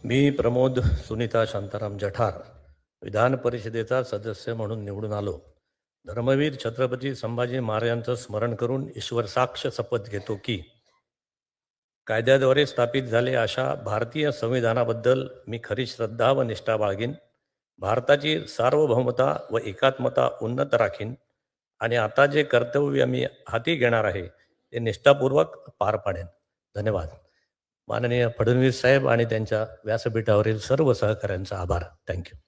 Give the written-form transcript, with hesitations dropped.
मी प्रमोद सुनीता शांताराम जठार विधान परिषदेचा सदस्य म्हणून निवडून आलो. धर्मवीर छत्रपती संभाजी महाराजांचं स्मरण करून ईश्वर साक्ष शपथ घेतो की कायद्याद्वारे स्थापित झाले अशा भारतीय संविधानाबद्दल मी खरी श्रद्धा व निष्ठा बाळगीन. भारताची सार्वभौमता व एकात्मता उन्नत राखीन आणि आता जे कर्तव्य मी हाती घेणार आहे ते निष्ठापूर्वक पार पाडेन. धन्यवाद. माननीय फडणवीस साहेब आणि त्यांच्या व्यासपीठावरील सर्व सहकाऱ्यांचा आभार. थँक्यू.